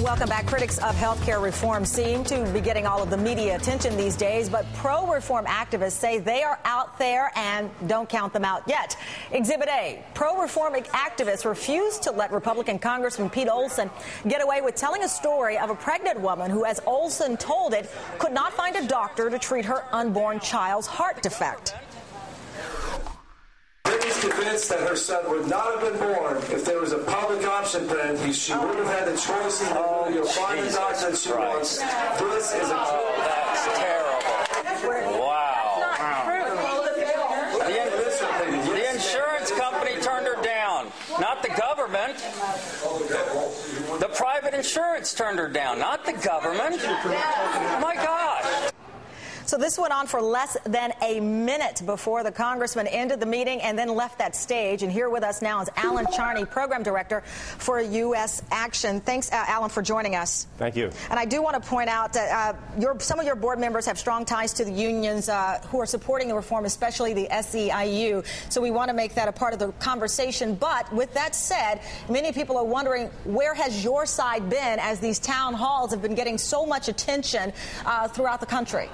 Welcome back. Critics of health care reform seem to be getting all of the media attention these days, but pro-reform activists say they are out there and don't count them out yet. Exhibit A, pro-reform activists refuse to let Republican Congressman Pete Olson get away with telling a story of a pregnant woman who, as Olson told it, could not find a doctor to treat her unborn child's heart defect. She's convinced that her son would not have been born if there was a public option plan. She wouldn't have had the choice in the find the doctor that she wants. This is a that's terrible. Wow. The insurance company turned her down, not the government. The private insurance turned her down, not the government. Oh my gosh. So this went on for less than a minute before the congressman ended the meeting and then left that stage. And here with us now is Alan Charney, Program Director for U.S. Action. Thanks, Alan, for joining us. Thank you. And I do want to point out that some of your board members have strong ties to the unions who are supporting the reform, especially the SEIU. So we want to make that a part of the conversation. But with that said, many people are wondering, where has your side been as these town halls have been getting so much attention throughout the country?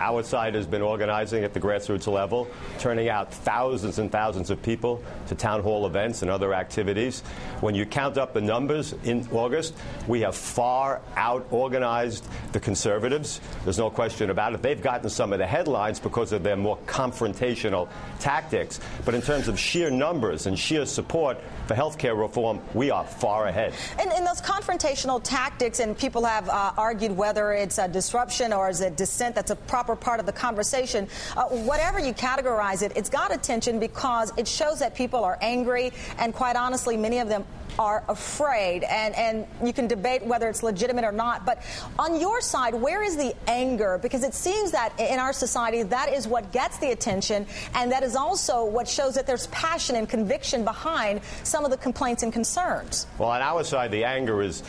Our side has been organizing at the grassroots level, turning out thousands and thousands of people to town hall events and other activities. When you count up the numbers in August, we have far out-organized the conservatives. There's no question about it. They've gotten some of the headlines because of their more confrontational tactics. But in terms of sheer numbers and sheer support for health care reform, we are far ahead. And in those confrontational tactics, and people have argued whether it's a disruption or is it dissent, that's a proper part of the conversation. Whatever you categorize it, it's got attention because it shows that people are angry, and quite honestly, many of them are afraid, and you can debate whether it's legitimate or not. But on your side, where is the anger? Because it seems that in our society, that is what gets the attention, and that is also what shows that there's passion and conviction behind some of the complaints and concerns. Well, on our side, the anger is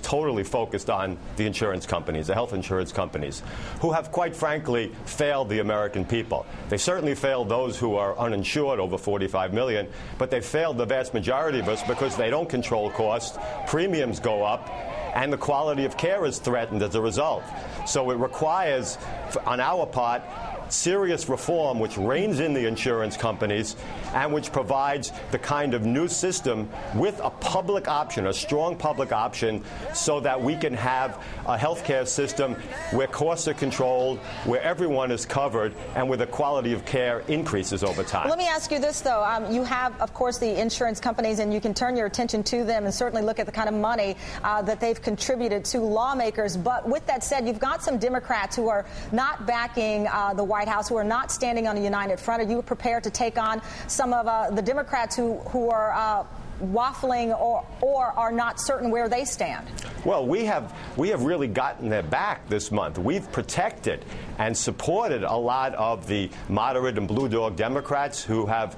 totally focused on the insurance companies, the health insurance companies, who have, quite frankly, failed the American people. They certainly failed those who are uninsured, over 45 million, but they failed the vast majority of us because they don't control costs, premiums go up, and the quality of care is threatened as a result. So it requires, on our part, serious reform which reins in the insurance companies and which provides the kind of new system with a public option, a strong public option, so that we can have a health care system where costs are controlled, where everyone is covered, and where the quality of care increases over time. Let me ask you this, though. You have, of course, the insurance companies, and you can turn your attention to them and certainly look at the kind of money that they've contributed to lawmakers. But with that said, you've got some Democrats who are not backing the White House, who are not standing on a united front. Are you prepared to take on some of the Democrats who are waffling or are not certain where they stand? Well, we have really gotten their back this month. We've protected and supported a lot of the moderate and blue dog Democrats who have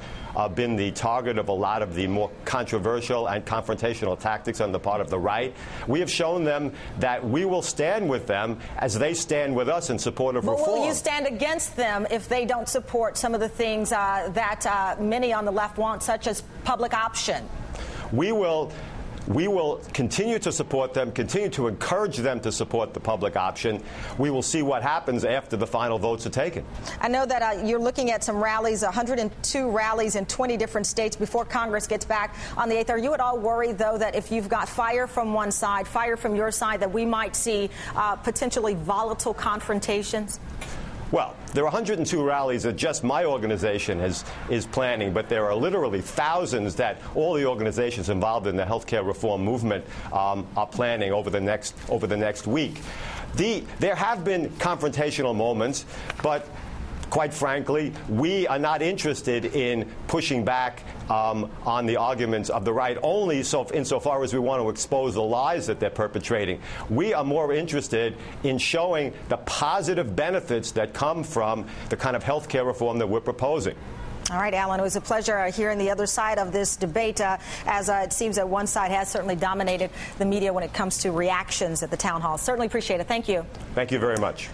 been the target of a lot of the more controversial and confrontational tactics on the part of the right. We have shown them that we will stand with them as they stand with us in support of reform. But will you stand against them if they don't support some of the things that many on the left want, such as public option? We will continue to support them, continue to encourage them to support the public option. We will see what happens after the final votes are taken. I know that you're looking at some rallies, 102 rallies in 20 different states before Congress gets back on the 8th. Are you at all worried, though, that if you've got fire from one side, fire from your side, that we might see potentially volatile confrontations? Well, there are 102 rallies that just my organization is planning, but there are literally thousands that all the organizations involved in the health care reform movement are planning over the next week. There have been confrontational moments, but quite frankly, we are not interested in pushing back on the arguments of the right only insofar as we want to expose the lies that they're perpetrating. We are more interested in showing the positive benefits that come from the kind of health care reform that we're proposing. All right, Alan, it was a pleasure hearing the other side of this debate, as it seems that one side has certainly dominated the media when it comes to reactions at the town hall. Certainly appreciate it. Thank you. Thank you very much.